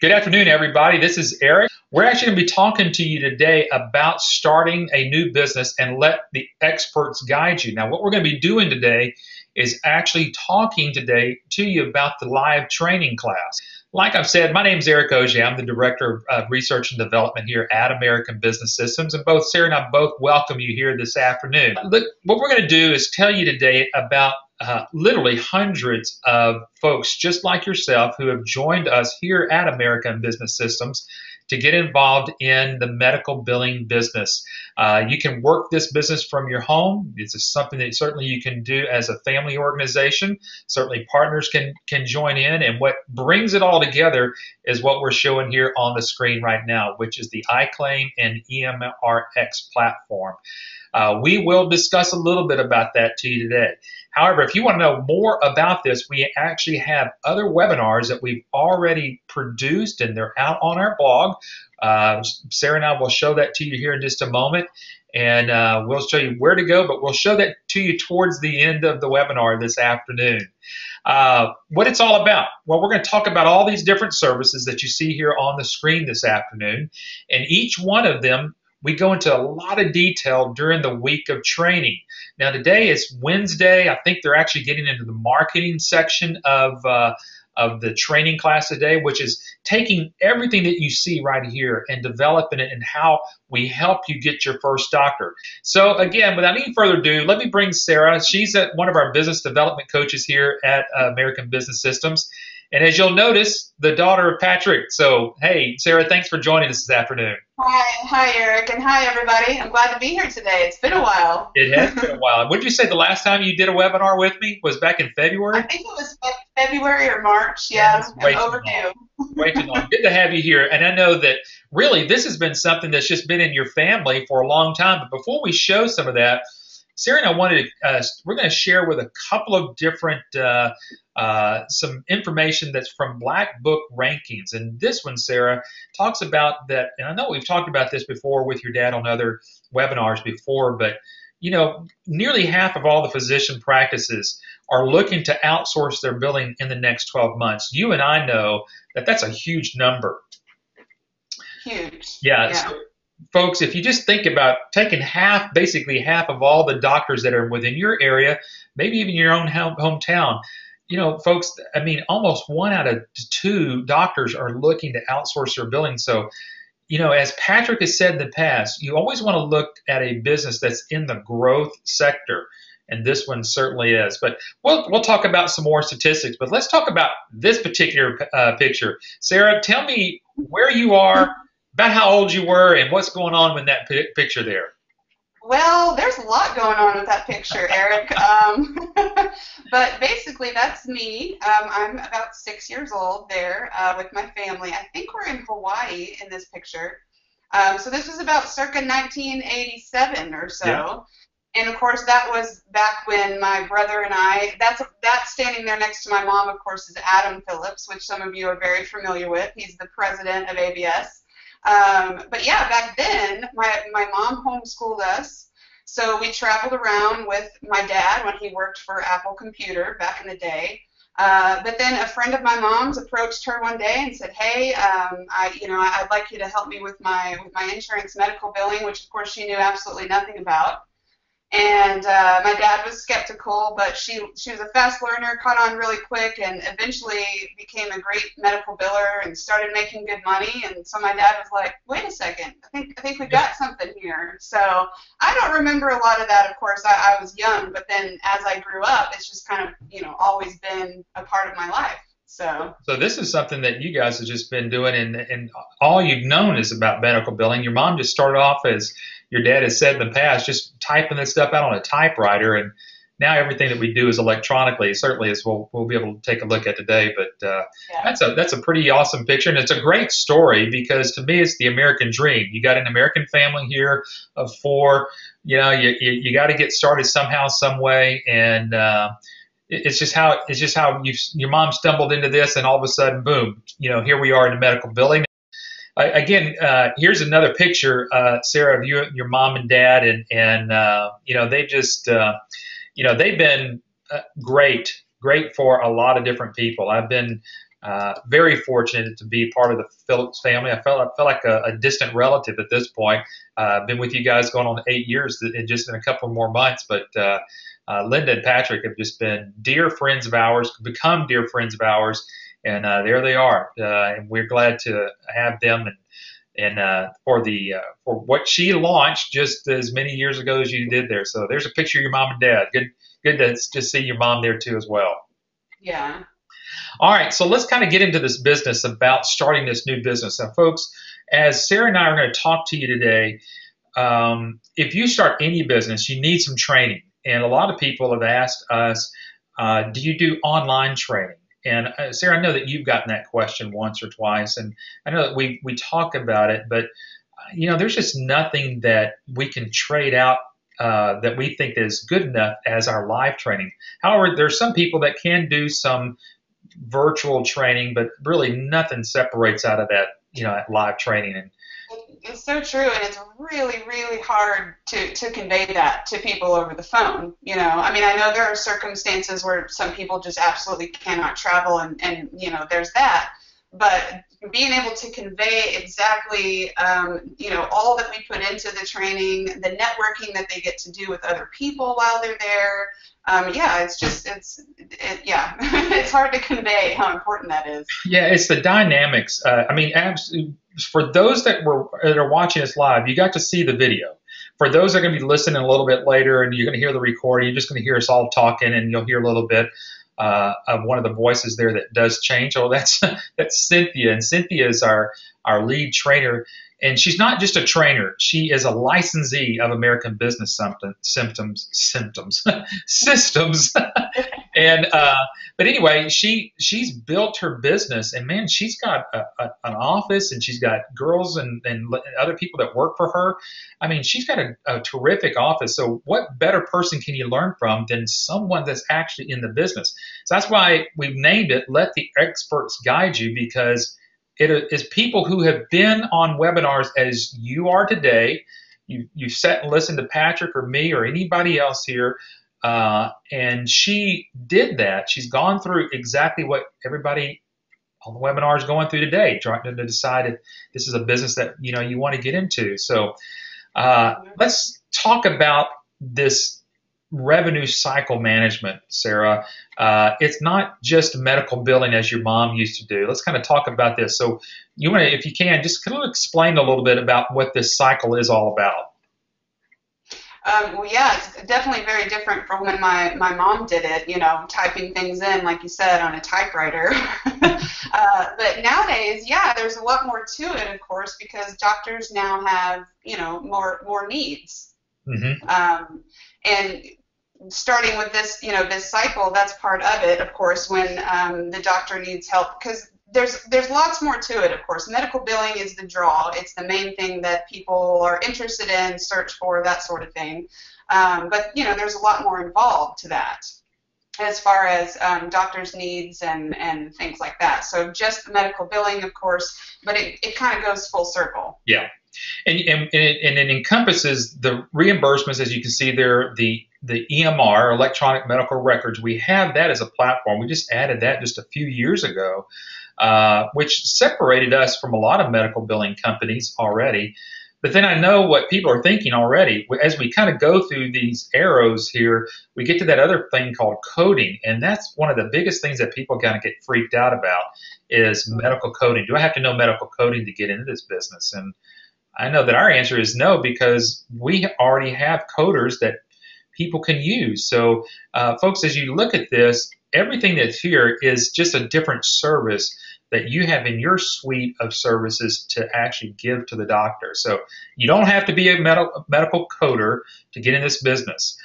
Good afternoon, everybody. This is Eric. We're actually going to be talking to you today about starting a new business and let the experts guide you. Now, what we're going to be doing today is actually talking today to you about the live training class. Like I've said, my name is Eric Ogea. I'm the Director of Research and Development here at American Business Systems, and both Sarah and I both welcome you here this afternoon. Look, what we're going to do is tell you today about literally hundreds of folks just like yourself who have joined us here at American Business Systems to get involved in the medical billing business. You can work this business from your home. This is something that certainly you can do as a family organization. Certainly partners can join in, and what brings it all together is what we're showing here on the screen right now, which is the iClaim and EMRX platform. We will discuss a little bit about that to you today. However, if you want to know more about this, we actually have other webinars that we've already produced, and they're out on our blog. Sarah and I will show that to you here in just a moment, and we'll show you where to go, but we'll show that to you towards the end of the webinar this afternoon. What it's all about? Well, we're going to talk about all these different services that you see here on the screen this afternoon, and each one of them we go into a lot of detail during the week of training. Now, today is Wednesday. I think they're actually getting into the marketing section of the training class today, which is taking everything that you see right here and developing it and how we help you get your first doctor. So again, without any further ado, let me bring Sarah. She's one of our business development coaches here at American Business Systems. And as you'll notice, the daughter of Patrick. So, hey, Sarah, thanks for joining us this afternoon. Hi, Eric, and hi, everybody. I'm glad to be here today. It's been a while. It has been a while. What did you say the last time you did a webinar with me was back in February? I think it was February or March. Yeah, I'm overdue. Way too long. Good to have you here. And I know that really this has been something that's just been in your family for a long time. But before we show some of that, Sarah and I we're going to share with a couple of different, some information that's from Black Book rankings. And this one, Sarah, talks about that, and I know we've talked about this before with your dad on other webinars before, but, you know, nearly half of all the physician practices are looking to outsource their billing in the next 12 months. You and I know that that's a huge number. Huge. Yeah. So, folks, if you just think about taking basically half of all the doctors that are within your area, maybe even your own hometown, you know, folks, I mean, almost 1 out of 2 doctors are looking to outsource their billing. So, you know, as Patrick has said in the past, you always want to look at a business that's in the growth sector. And this one certainly is. But we'll talk about some more statistics. But let's talk about this particular picture. Sarah, tell me where you are, about how old you were, and what's going on with that picture there. Well, there's a lot going on with that picture, Eric. But basically, that's me. I'm about 6 years old there with my family. I think we're in Hawaii in this picture. So this was about circa 1987 or so. Yeah. And, of course, that was back when my brother and I, that's standing there next to my mom, of course, is Adam Phillips, which some of you are very familiar with. He's the president of ABS. But yeah, back then, my mom homeschooled us, so we traveled around with my dad when he worked for Apple Computer back in the day. But then a friend of my mom's approached her one day and said, "Hey, I'd like you to help me with my insurance medical billing," which of course she knew absolutely nothing about. And my dad was skeptical, but she was a fast learner, caught on really quick, and eventually became a great medical biller and started making good money. And so my dad was like, "Wait a second, I think we got something here." So I don't remember a lot of that, of course. I was young, but then as I grew up, it's just kind of, you know, always been a part of my life. So this is something that you guys have just been doing, and all you've known is about medical billing. Your mom just started off, as your dad has said in the past, just typing this stuff out on a typewriter, and now everything that we do is electronically. Certainly, as we'll be able to take a look at today. But that's a pretty awesome picture, and it's a great story because to me, it's the American dream. You got an American family here of 4. You know, you got to get started somehow, some way, and it's just how your mom stumbled into this, and all of a sudden, boom, you know, here we are in the medical billing. Again, here's another picture, Sarah, of you, your mom and dad, and you know, they just, you know, they've been great for a lot of different people. I've been Very fortunate to be part of the Phillips family. I felt like a distant relative at this point. I've been with you guys going on 8 years just in a couple more months, but Linda and Patrick have just been dear friends of ours, become dear friends of ours, and there they are. And we're glad to have them and for what she launched just as many years ago as you did there. So there's a picture of your mom and dad. Good to just see your mom there too as well. Yeah. All right, so let's kind of get into this business about starting this new business. Now, folks, as Sarah and I are going to talk to you today, if you start any business, you need some training. And a lot of people have asked us, do you do online training? And Sarah, I know that you've gotten that question once or twice, and I know that we talk about it, but there's just nothing that we can trade out that we think is good enough as our live training. However, there's some people that can do some virtual training, but really nothing separates out of that, that live training. And it's so true, and it's really, really hard to convey that to people over the phone. I mean, I know there are circumstances where some people just absolutely cannot travel, and there's that. But being able to convey exactly, all that we put into the training, the networking that they get to do with other people while they're there, it's hard to convey how important that is. Yeah, it's the dynamics. For those that are watching us live, you got to see the video. For those that are going to be listening a little bit later, and you're going to hear the recording, you're just going to hear us all talking, and you'll hear a little bit of one of the voices there that does change. Oh, that's Cynthia, and Cynthia is our lead trainer. And she's not just a trainer; she is a licensee of American Business Systems. And but anyway, she's built her business, and man, she's got an office, and she's got girls and other people that work for her. I mean, she's got a terrific office. So what better person can you learn from than someone that's actually in the business? So that's why we've named it "Let the Experts Guide You," because it is people who have been on webinars as you are today. You've sat and listened to Patrick or me or anybody else here, and she did that. She's gone through exactly what everybody on the webinar is going through today, trying to decide if this is a business that you want to get into. So let's talk about this revenue cycle management, Sarah. It's not just medical billing as your mom used to do. Let's kind of talk about this. So you want to, if you can, just kind of explain a little bit about what this cycle is all about. Well, yeah, it's definitely very different from when my mom did it, typing things in, like you said, on a typewriter. But nowadays, yeah, there's a lot more to it, of course, because doctors now have, more needs. Mm-hmm. And starting with this, this cycle, that's part of it, of course, when the doctor needs help, because there's lots more to it, of course. Medical billing is the draw. It's the main thing that people are interested in, search for, that sort of thing. But, there's a lot more involved to that as far as doctors' needs and things like that. So just the medical billing, of course, but it kind of goes full circle. Yeah. And it encompasses the reimbursements, as you can see there, the EMR, electronic medical records. We have that as a platform. We just added that just a few years ago, which separated us from a lot of medical billing companies already. But then I know what people are thinking already. As we kind of go through these arrows here, we get to that other thing called coding. And that's one of the biggest things that people kind of get freaked out about is medical coding. Do I have to know medical coding to get into this business? And I know that our answer is no, because we already have coders that people can use. So, folks, as you look at this, everything that's here is just a different service that you have in your suite of services to actually give to the doctor. So you don't have to be a medical coder to get in this business.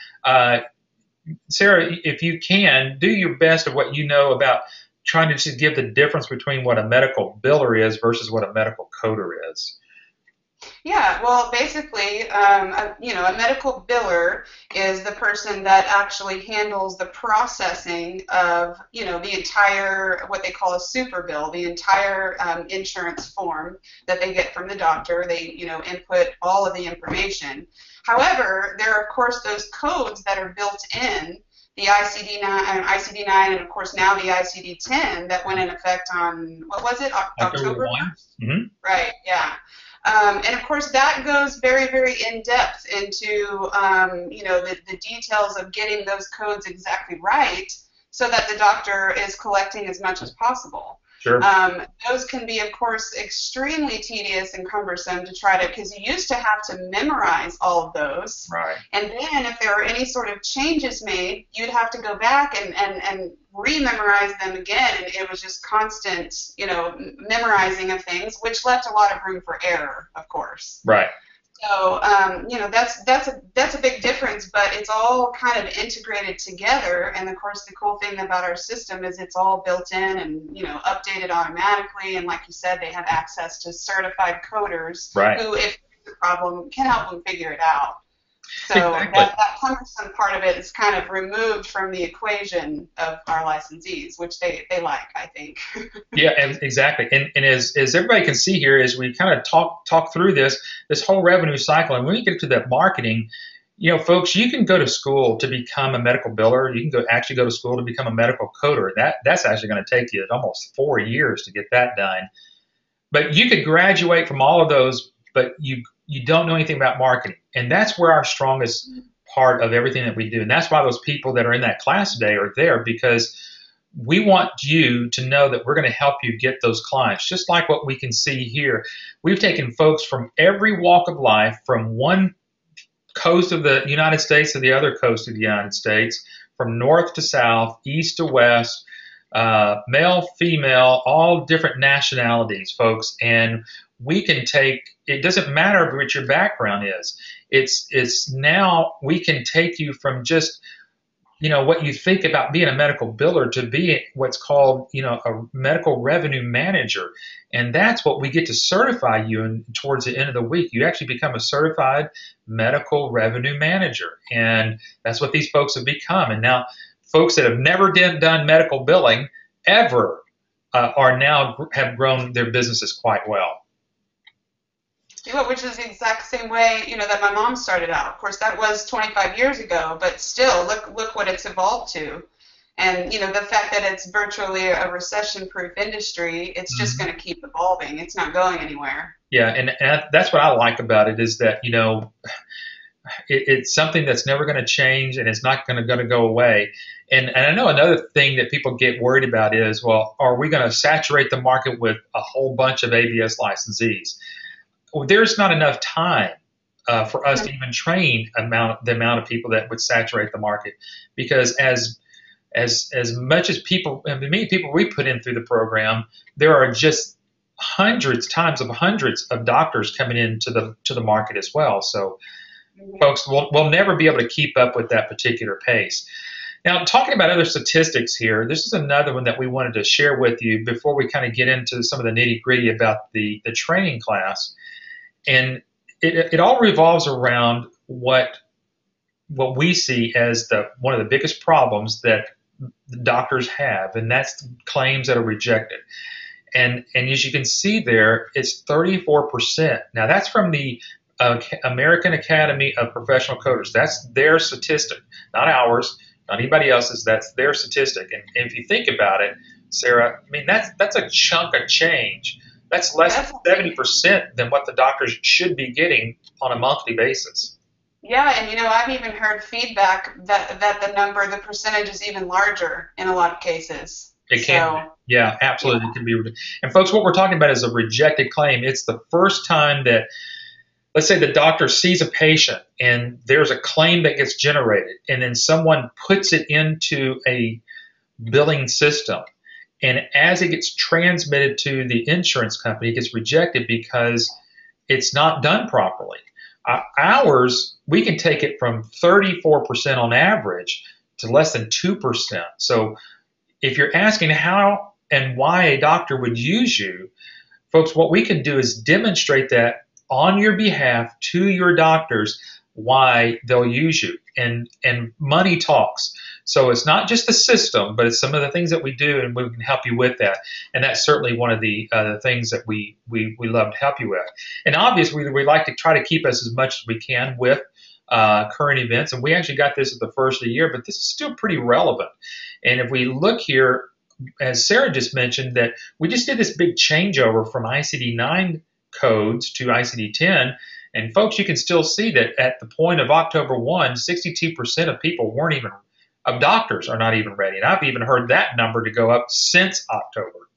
Sarah, if you can, do your best of what you know about trying to just give the difference between what a medical biller is versus what a medical coder is. Yeah, well, basically, a medical biller is the person that actually handles the processing of, the entire, what they call a super bill, the entire insurance form that they get from the doctor. They, input all of the information. However, there are, of course, those codes that are built in the ICD-9, and of course now the ICD-10 that went in effect on, what was it, October October 1. 1st? Mm-hmm. Right, yeah. And of course that goes very, very in depth into, the details of getting those codes exactly right so that the doctor is collecting as much as possible. Sure. Those can be, of course, extremely tedious and cumbersome to try to, because you used to have to memorize all of those. Right. And then if there were any sort of changes made, you'd have to go back and re-memorize them again. And it was just constant, memorizing of things, which left a lot of room for error, of course. Right. So, that's a big difference, but it's all kind of integrated together. And of course, the cool thing about our system is it's all built in and, updated automatically. And like you said, they have access to certified coders who, if there's a problem, can help them figure it out. So exactly. that cumbersome part of it is kind of removed from the equation of our licensees, which they like, I think. Yeah, exactly. And as everybody can see here, as we kind of talk through this whole revenue cycle, and when we get to that marketing, folks, you can go to school to become a medical biller. You can actually go to school to become a medical coder. That's actually going to take you almost 4 years to get that done. But you could graduate from all of those, but you don't know anything about marketing. And that's where our strongest part of everything that we do. And that's why those people that are in that class today are there, because we want you to know that we're going to help you get those clients. Just like what we can see here. We've taken folks from every walk of life, from one coast of the United States to the other coast of the United States, from north to south, east to west, male, female, all different nationalities, folks. And we can take, it doesn't matter what your background is. It's now we can take you from just, what you think about being a medical biller to be what's called, a medical revenue manager. And that's what we get to certify you in towards the end of the week. You actually become a certified medical revenue manager. And that's what these folks have become. And now folks that have never done medical billing ever have grown their businesses quite well. Which is the exact same way, that my mom started out. Of course, that was 25 years ago, but still, look what it's evolved to. And, the fact that it's virtually a recession-proof industry, it's just going to keep evolving. It's not going anywhere. Yeah, and that's what I like about it is that, it's something that's never going to change and it's not going to go away. And I know another thing that people get worried about is, well, are we going to saturate the market with a whole bunch of ABS licensees? Well, there's not enough time for us to even train the amount of people that would saturate the market, because as much as many people we put in through the program, there are just hundreds of doctors coming into the market as well. So, folks, we'll never be able to keep up with that particular pace. Now, talking about other statistics here, this is another one that we wanted to share with you before we kind of get into some of the nitty-gritty about the training class. And it all revolves around what we see as one of the biggest problems that the doctors have, and that's claims that are rejected. And as you can see there, it's 34%. Now, that's from the American Academy of Professional Coders. That's their statistic, not ours, not anybody else's. That's their statistic. And if you think about it, Sarah, I mean, that's a chunk of change. That's less than 70% than what the doctors should be getting on a monthly basis. Yeah, and I've even heard feedback that the percentage is even larger in a lot of cases. It can be. Yeah, absolutely. Yeah. It can be. And folks, what we're talking about is a rejected claim. It's the first time that, let's say the doctor sees a patient and there's a claim that gets generated, and then someone puts it into a billing system. And as it gets transmitted to the insurance company, it gets rejected because it's not done properly. Ours, we can take it from 34% on average to less than 2%. So if you're asking how and why a doctor would use you, folks, what we can do is demonstrate that on your behalf to your doctors why they'll use you. And money talks. So it's not just the system, but it's some of the things that we do, and we can help you with that. And that's certainly one of the things that we love to help you with. And obviously, we like to try to keep us as much as we can with current events. And we actually got this at the first of the year, but this is still pretty relevant. And if we look here, as Sarah just mentioned, that we just did this big changeover from ICD-9 codes to ICD-10. And folks, you can still see that at the point of October 1, 62% of people weren't even, of doctors are not even ready. And I've even heard that number to go up since October.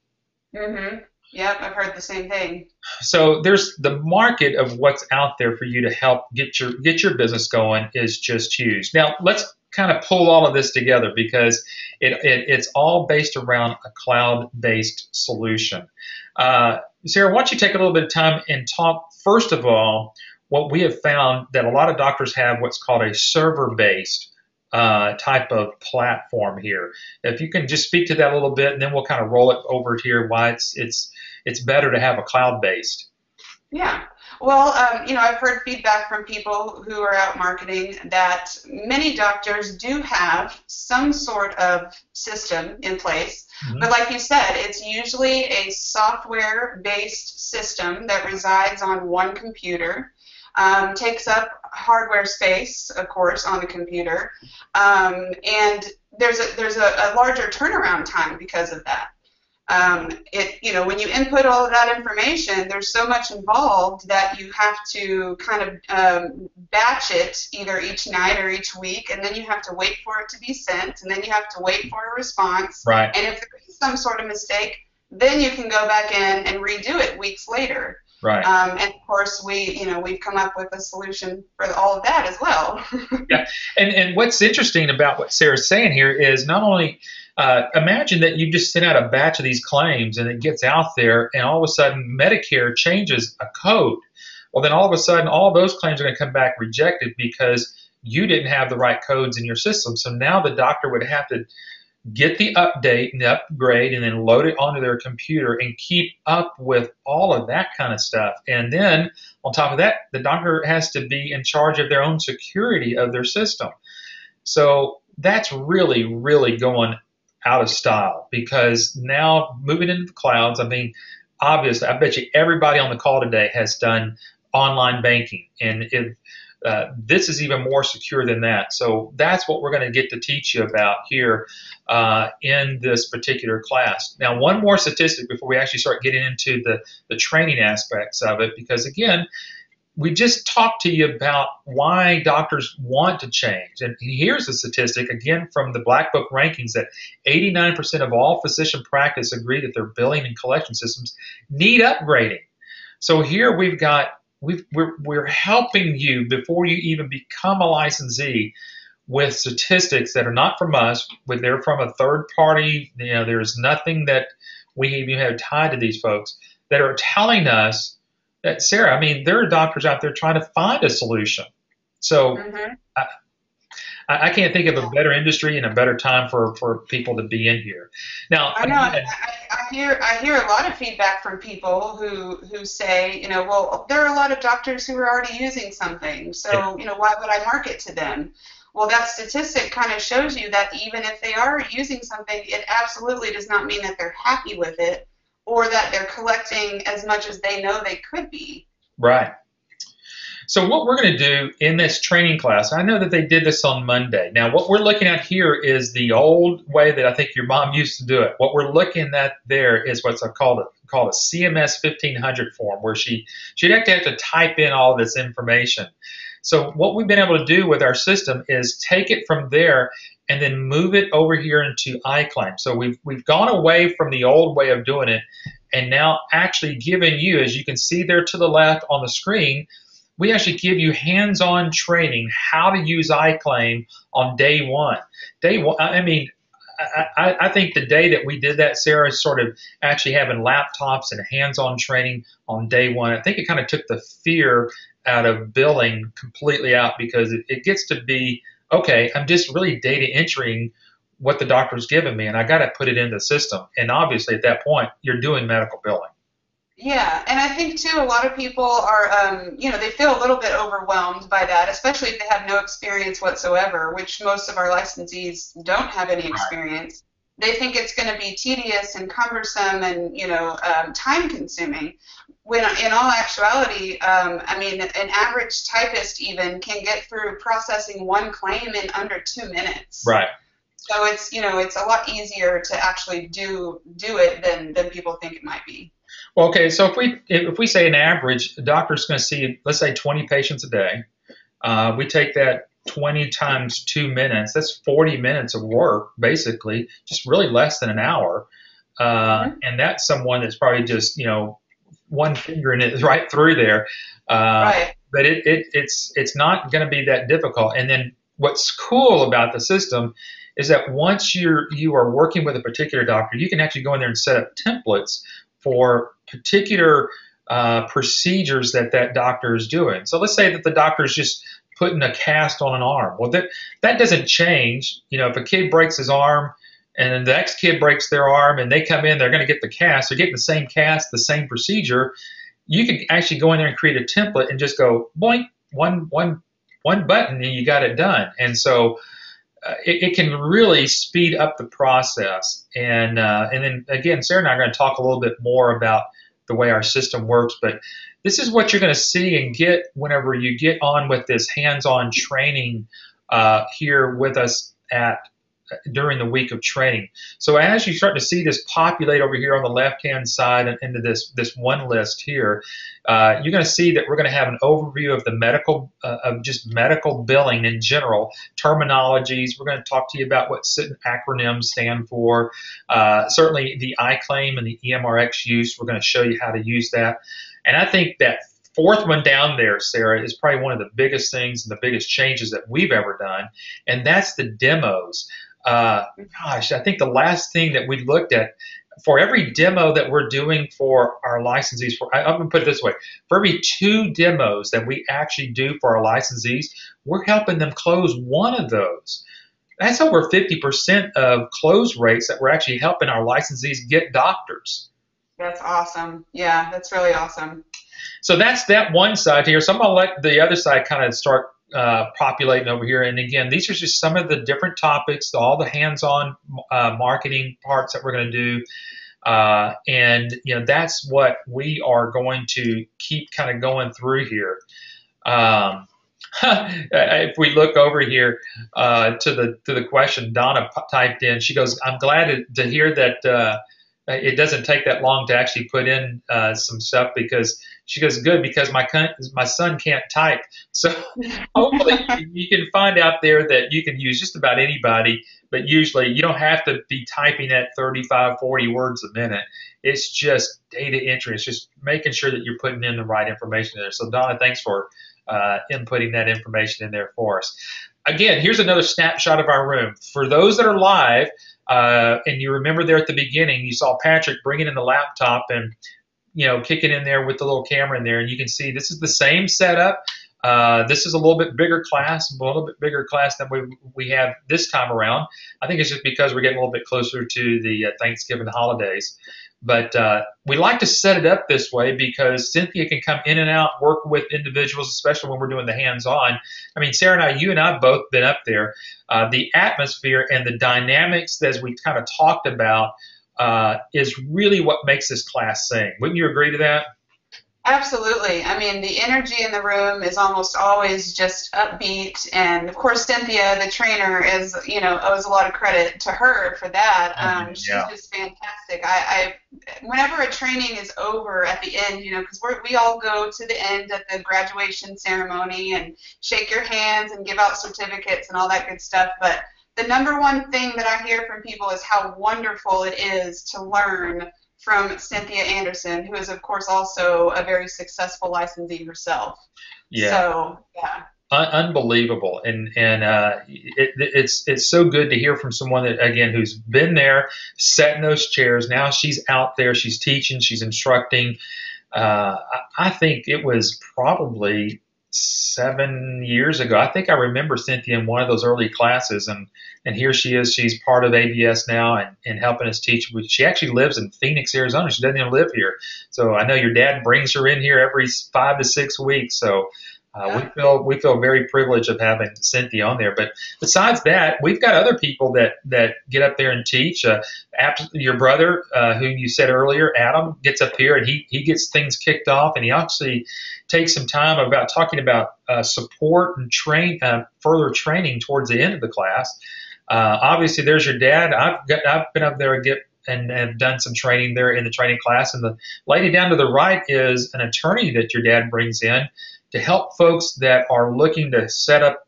Mm-hmm. Yep, I've heard the same thing. So there's the market of what's out there for you to help get your business going is just huge. Now let's kind of pull all of this together because it's all based around a cloud-based solution. Sarah, why don't you take a little bit of time and talk, first of all, what we have found that a lot of doctors have what's called a server-based type of platform here. If you can just speak to that a little bit, and then we'll kind of roll it over here why it's better to have a cloud-based. Yeah. Well, I've heard feedback from people who are out marketing that many doctors do have some sort of system in place. Mm-hmm. But like you said, it's usually a software-based system that resides on one computer, takes up hardware space, of course, on the computer, and there's a larger turnaround time because of that. When you input all of that information, there's so much involved that you have to kind of batch it either each night or each week, and then you have to wait for it to be sent, and then you have to wait for a response. Right. And if there is some sort of mistake, then you can go back in and redo it weeks later. Right. And of course, we've come up with a solution for all of that as well. Yeah. And what's interesting about what Sarah's saying here is not only imagine that you just sent out a batch of these claims and it gets out there, and all of a sudden Medicare changes a code. Well, then all of a sudden all of those claims are going to come back rejected because you didn't have the right codes in your system. So now the doctor would have to get the update and the upgrade and then load it onto their computer and keep up with all of that kind of stuff. And then on top of that, the doctor has to be in charge of their own security of their system. So that's really, really going out of style because now moving into the clouds, I mean, obviously, I bet you everybody on the call today has done online banking. And if this is even more secure than that. So that's what we're going to get to teach you about here in this particular class. Now, one more statistic before we actually start getting into the training aspects of it, because again, we just talked to you about why doctors want to change. And here's a statistic, again, from the Black Book rankings that 89% of all physician practice agree that their billing and collection systems need upgrading. So here we've got we're helping you before you even become a licensee with statistics that are not from us, but they're from a third party. There's nothing that we even have tied to these folks that are telling us that, Sarah, I mean, there are doctors out there trying to find a solution. So I can't think of a better industry and a better time for people to be in here. Now, I know. I hear a lot of feedback from people who say, well, there are a lot of doctors who are already using something, so why would I market to them? Well, that statistic kind of shows you that even if they are using something, it absolutely does not mean that they're happy with it or that they're collecting as much as they know they could be. Right. So what we're going to do in this training class, I know that they did this on Monday. Now, what we're looking at here is the old way that I think your mom used to do it. What we're looking at there is what's called a CMS 1500 form, where she'd have to type in all this information. So what we've been able to do with our system is take it from there and then move it over here into iClaim. So we've gone away from the old way of doing it and now actually given you, as you can see there to the left on the screen, we actually give you hands-on training how to use iClaim on day one. Day one, I mean, I think the day that we did that, Sarah, is sort of actually having laptops and hands-on training on day one. I think it kind of took the fear out of billing completely out because it gets to be, okay, I'm just really data entering what the doctor's given me, and I got to put it in the system. And obviously, at that point, you're doing medical billing. Yeah, and I think, too, a lot of people are, they feel a little bit overwhelmed by that, especially if they have no experience whatsoever, which most of our licensees don't have any experience. they think it's going to be tedious and cumbersome and time consuming. When in all actuality, I mean, an average typist even can get through processing one claim in under 2 minutes. Right. So it's a lot easier to actually do it than people think it might be. Well, okay, so if we say an average, a doctor's going to see, let's say, 20 patients a day. We take that 20 times 2 minutes. That's 40 minutes of work, basically, just really less than an hour. And that's someone that's probably just one finger in it right through there. Right. But it's not going to be that difficult. And then what's cool about the system is that once you are working with a particular doctor, you can actually go in there and set up templates for particular procedures that doctor is doing. So let's say that the doctor is just putting a cast on an arm. Well, that doesn't change. If a kid breaks his arm and then the next kid breaks their arm and they come in, they're going to get the cast. They're getting the same cast, the same procedure. You can actually go in there and create a template and just go boink, one button, and you got it done. And so it can really speed up the process. And then again, Sarah and I are going to talk a little bit more about the way our system works, but this is what you're going to see and get whenever you get on with this hands-on training here with us during the week of training. So as you start to see this populate over here on the left-hand side and into this one list here, you're going to see that we're going to have an overview of the of just medical billing in general, terminologies. We're going to talk to you about what certain acronyms stand for. Certainly the iClaim and the EMRX use, we're going to show you how to use that. And I think that fourth one down there, Sarah, is probably one of the biggest things and the biggest changes that we've ever done, and that's the demos. Gosh, I think the last thing that we looked at, for every demo that we're doing for our licensees, I'm going to put it this way, for every 2 demos that we actually do for our licensees, we're helping them close one of those. That's over 50% of close rates that we're actually helping our licensees get doctors. That's awesome. Yeah, that's really awesome. So that's that one side here. So I'm going to let the other side kind of start populating over here. And again, these are just some of the different topics, all the hands-on marketing parts that we're going to do. And that's what we are going to keep kind of going through here. If we look over here to the question Donna typed in, she goes, "I'm glad to hear that it doesn't take that long to actually put in some stuff," because she goes, "Good, because my son can't type." So hopefully you can find out there that you can use just about anybody, but usually you don't have to be typing at 35, 40 words a minute. It's just data entry. It's just making sure that you're putting in the right information there. So Donna, thanks for inputting that information in there for us. Again, here's another snapshot of our room. For those that are live, and you remember there at the beginning, you saw Patrick bringing in the laptop and kicking in there with the little camera in there, and you can see this is the same setup. This is a little bit bigger class than we have this time around. I think it's just because we're getting a little bit closer to the Thanksgiving holidays. But we like to set it up this way because Cynthia can come in and out, work with individuals, especially when we're doing the hands-on. I mean, Sarah and I, you and I have both been up there. The atmosphere and the dynamics, as we kind of talked about, is really what makes this class sing. Wouldn't you agree to that? Absolutely. I mean, the energy in the room is almost always just upbeat, and of course, Cynthia, the trainer, owes a lot of credit to her for that. She's just fantastic. Whenever a training is over at the end, because we all go to the end at the graduation ceremony and shake your hands and give out certificates and all that good stuff, but the number one thing that I hear from people is how wonderful it is to learn from Cynthia Anderson, who is, of course, also a very successful licensee herself. Yeah. So, yeah. Unbelievable. And it's so good to hear from someone that, again, who's been there, sat in those chairs. Now she's out there, she's teaching, she's instructing. I think it was probably 7 years ago. I think I remember Cynthia in one of those early classes, and here she is. She's part of ABS now and helping us teach. She actually lives in Phoenix, Arizona. She doesn't even live here. So I know your dad brings her in here every 5 to 6 weeks. So Yeah. We feel very privileged of having Cynthia on there. But besides that, we've got other people that get up there and teach. After your brother, who you said earlier, Adam, gets up here and he gets things kicked off, and he actually takes some time about talking about support and further training towards the end of the class. Obviously, there's your dad. I've been up there and have done some training there in the training class. And the lady down to the right is an attorney that your dad brings in to help folks that are looking to set up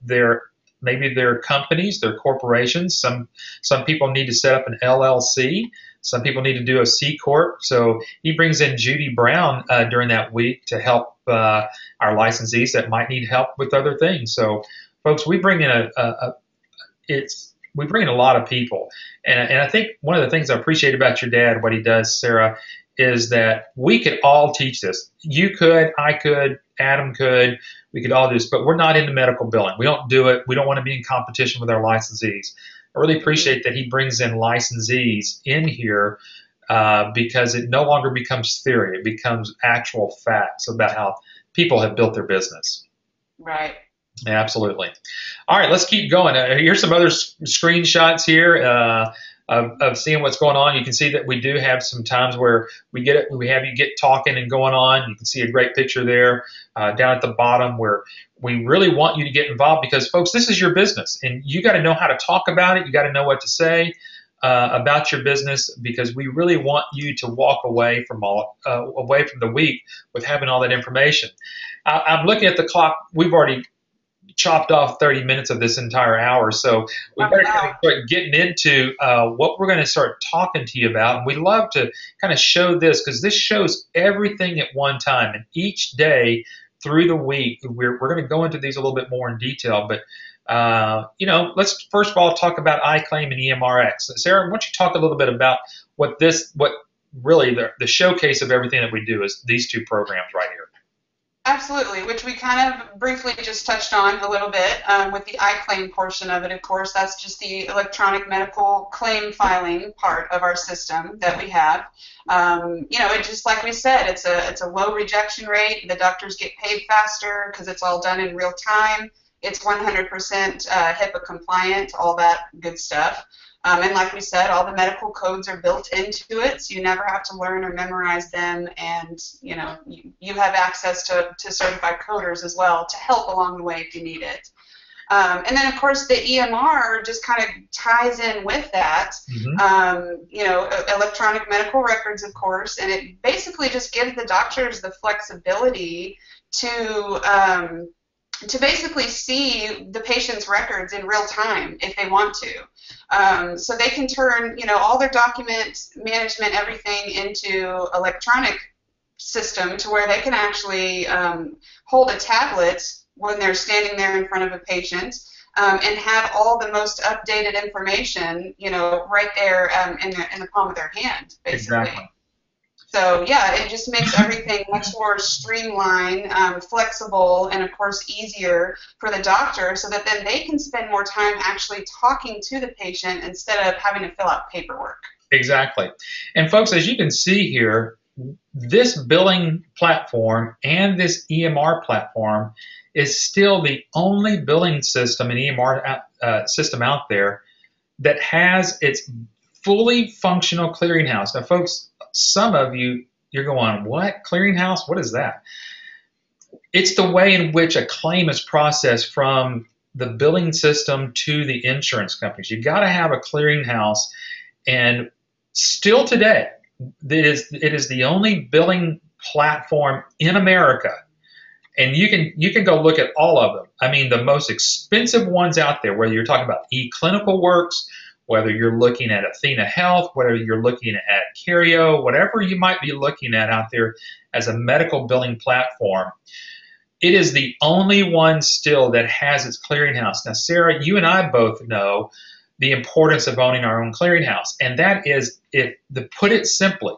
maybe their companies, their corporations. Some people need to set up an LLC. Some people need to do a C corp. So he brings in Judy Brown during that week to help our licensees that might need help with other things. So, folks, we bring in we bring in a lot of people, and I think one of the things I appreciate about your dad, what he does, Sarah, is that we could all teach this. You could, I could, Adam could, we could all do this, but we're not into medical billing. We don't do it. We don't want to be in competition with our licensees. I really appreciate that he brings in licensees in here because it no longer becomes theory. It becomes actual facts about how people have built their business. Right. Yeah, absolutely. All right, let's keep going. Here's some other screenshots here of seeing what's going on. You can see that we do have some times where we have you get talking and going on. You can see a great picture there down at the bottom where we really want you to get involved because, folks, this is your business, and you got to know how to talk about it. You got to know what to say about your business because we really want you to walk away from the week with having all that information. I'm looking at the clock. We've already chopped off 30 minutes of this entire hour. So we better kind of start getting into what we're going to start talking to you about. And we love to kind of show this because this shows everything at one time. And each day through the week, we're going to go into these a little bit more in detail. But, let's first of all talk about iClaim and EMRX. Sarah, why don't you talk a little bit about what really the showcase of everything that we do is these two programs right here. Absolutely, which we kind of briefly just touched on a little bit with the iClaim portion of it. Of course, that's just the electronic medical claim filing part of our system that we have. It just like we said, it's a low rejection rate. The doctors get paid faster because it's all done in real time. It's 100% HIPAA compliant, all that good stuff. And like we said, all the medical codes are built into it, so you never have to learn or memorize them. And you have access to certified coders as well to help along the way if you need it. And then, of course, the EMR just kind of ties in with that. Mm-hmm. Electronic medical records, of course, and it basically just gives the doctors the flexibility to basically see the patient's records in real time if they want to. So they can turn, all their document management, everything into electronic system to where they can actually hold a tablet when they're standing there in front of a patient and have all the most updated information, right there in the palm of their hand, basically. Exactly. So, yeah, it just makes everything much more streamlined, flexible, and, of course, easier for the doctor so that then they can spend more time actually talking to the patient instead of having to fill out paperwork. Exactly. And, folks, as you can see here, this billing platform and this EMR platform is still the only billing system and EMR system out there that has its fully functional clearinghouse. Now, folks, some of you're going, what? Clearinghouse? What is that? It's the way in which a claim is processed from the billing system to the insurance companies. You've got to have a clearinghouse. And still today, it is the only billing platform in America. And you can go look at all of them. I mean, the most expensive ones out there, whether you're talking about eClinicalWorks, whether you're looking at Athena Health, whether you're looking at Cario, whatever you might be looking at out there as a medical billing platform, it is the only one still that has its clearinghouse. Now, Sarah, you and I both know the importance of owning our own clearinghouse, and that is, to put it simply,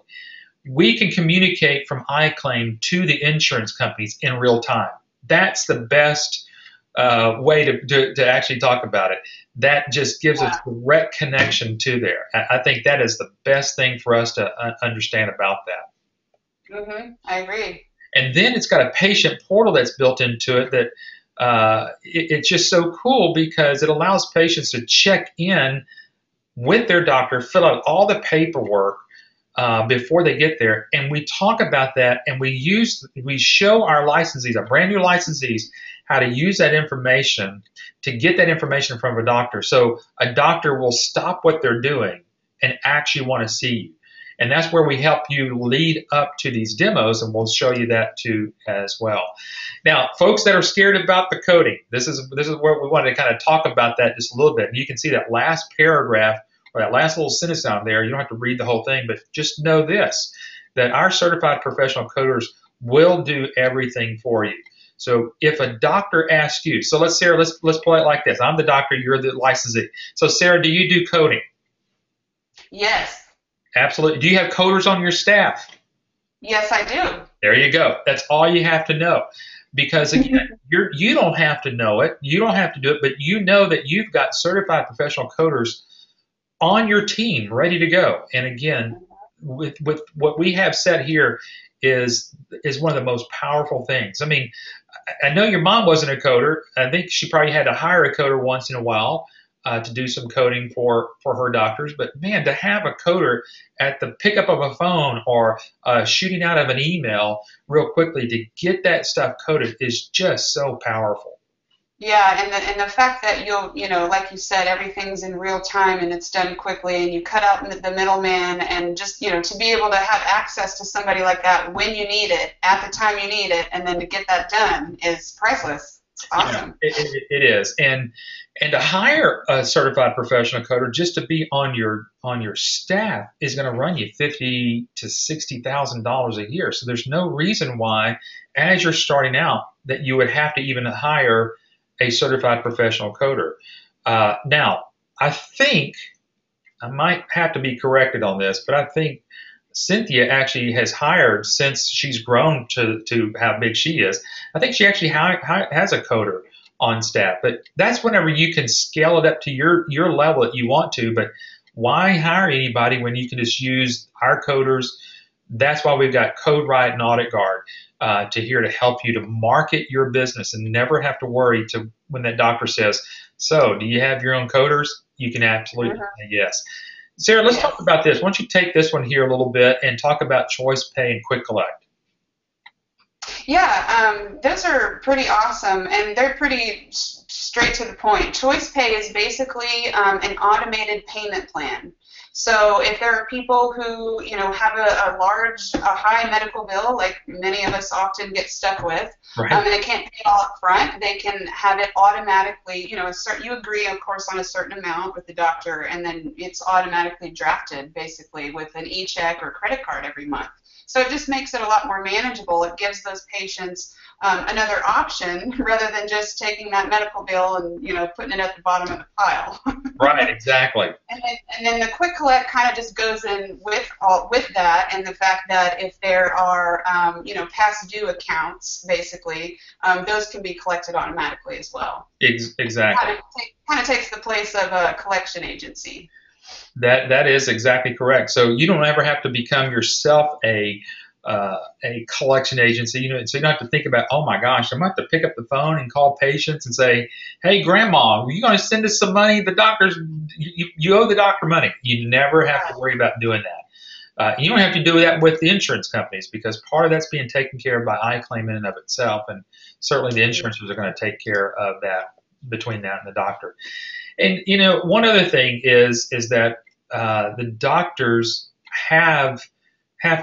we can communicate from iClaim to the insurance companies in real time. That's the best way to actually talk about it. That just gives a direct connection to there. I think that is the best thing for us to understand about that. Mm-hmm. I agree. And then it's got a patient portal that's built into it that it's just so cool because it allows patients to check in with their doctor, fill out all the paperwork before they get there, and we talk about that, and we show our licensees, our brand new licensees, how to use that information to get that information from a doctor. So a doctor will stop what they're doing and actually want to see you. And that's where we help you lead up to these demos, and we'll show you that too as well. Now, folks that are scared about the coding, this is where we wanted to kind of talk about that just a little bit. And you can see that last paragraph or that last little sentence down there. You don't have to read the whole thing, but just know this, that our certified professional coders will do everything for you. So if a doctor asks you, so Sarah, let's play it like this. I'm the doctor, you're the licensee. So Sarah, do you do coding? Yes. Absolutely. Do you have coders on your staff? Yes, I do. There you go. That's all you have to know. Because again, you don't have to know it. You don't have to do it, but you know that you've got certified professional coders on your team ready to go. And again, with what we have said here is one of the most powerful things. I mean, I know your mom wasn't a coder. I think she probably had to hire a coder once in a while to do some coding for her doctors. But man, to have a coder at the pickup of a phone or shooting out of an email real quickly to get that stuff coded is just so powerful. Yeah, and the fact that like you said, everything's in real time and it's done quickly, and you cut out the middleman, and just, to be able to have access to somebody like that when you need it, at the time you need it, and then to get that done is priceless. It's awesome. Yeah, it is. And to hire a certified professional coder just to be on your staff is going to run you $50,000 to $60,000 a year. So there's no reason why, as you're starting out, that you would have to even hire a certified professional coder. Now, I think I might have to be corrected on this, but I think Cynthia actually has hired, since she's grown to how big she is, I think she actually has a coder on staff. But that's whenever you can scale it up to your level that you want to. But why hire anybody when you can just use our coders? That's why we've got CodeRight and Audit Guard here to help you to market your business and never have to worry to when that doctor says, so do you have your own coders? You can absolutely say yes. Sarah, let's talk about this. Why don't you take this one here a little bit and talk about Choice Pay and Quick Collect? Yeah, those are pretty awesome, and they're pretty straight to the point. Choice Pay is basically an automated payment plan. So if there are people who, have a high medical bill, like many of us often get stuck with, right, and they can't pay it all up front, they can have it automatically, you agree, of course, on a certain amount with the doctor, and then it's automatically drafted, basically, with an e-check or credit card every month. So it just makes it a lot more manageable. It gives those patients another option rather than just taking that medical bill and putting it at the bottom of the pile. Right, exactly. And then the Quick Collect kind of just goes in with that, and the fact that if there are past due accounts, basically, those can be collected automatically as well. Exactly. Kind of takes the place of a collection agency. That is exactly correct. So you don't ever have to become yourself a collection agency. So you don't have to think about, oh my gosh, I'm going to have to pick up the phone and call patients and say, hey, grandma, are you going to send us some money? The doctor's, you owe the doctor money. You never have to worry about doing that. You don't have to do that with the insurance companies, because part of that's being taken care of by iClaim in and of itself, and certainly the insurances are going to take care of that between that and the doctor. And one other thing is that the doctors have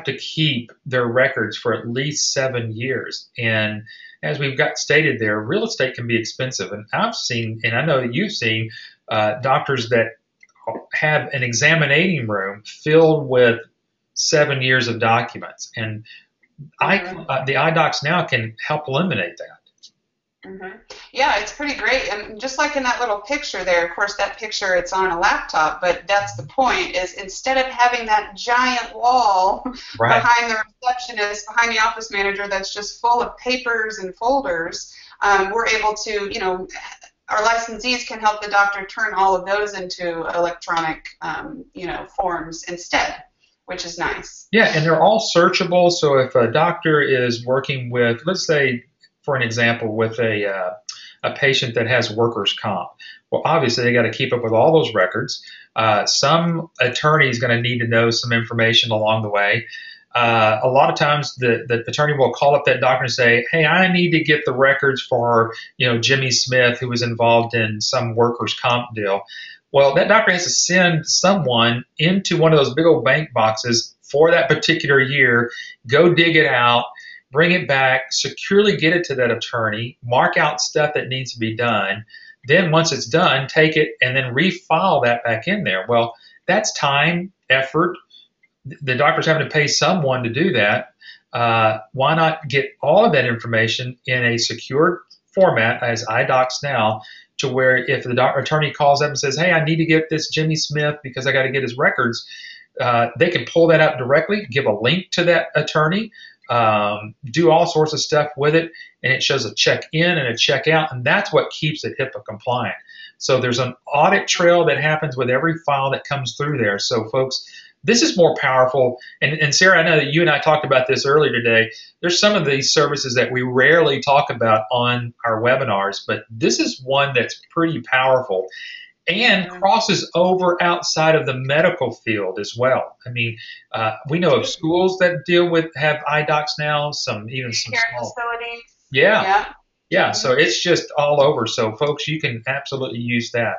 to keep their records for at least 7 years. And as we've got stated there, real estate can be expensive. And I've seen, and I know that you've seen, doctors that have an examining room filled with 7 years of documents. And the iDocs now can help eliminate that. Yeah, it's pretty great. And just like in that little picture there, of course, that picture, it's on a laptop, but that's the point, is instead of having that giant wall behind the receptionist, behind the office manager that's just full of papers and folders, we're able to, our licensees can help the doctor turn all of those into electronic, forms instead. which is nice. Yeah, and they're all searchable. So if a doctor is working with, let's say, for an example, with a patient that has workers' comp, well, obviously they got to keep up with all those records. Some attorney is going to need to know some information along the way. A lot of times the attorney will call up that doctor and say, hey, I need to get the records for, Jimmy Smith, who was involved in some workers' comp deal. Well, that doctor has to send someone into one of those big old bank boxes for that particular year, go dig it out, bring it back, securely get it to that attorney, mark out stuff that needs to be done. Then once it's done, take it and then refile that back in there. Well, that's time, effort. The doctor's having to pay someone to do that. Why not get all of that information in a secure format as iDocs now, to where if the attorney calls up and says, hey, I need to get this Jimmy Smith because I got to get his records, they can pull that up directly, give a link to that attorney, do all sorts of stuff with it, and it shows a check in and a check out, and that's what keeps it HIPAA compliant. So there's an audit trail that happens with every file that comes through there. So folks, this is more powerful. And Sarah, I know that you and I talked about this earlier today. There's some of these services that we rarely talk about on our webinars, but this is one that's pretty powerful and crosses over outside of the medical field as well. I mean, we know of schools that have iDocs now, even some care small facilities. Yeah. So it's just all over. So folks, you can absolutely use that.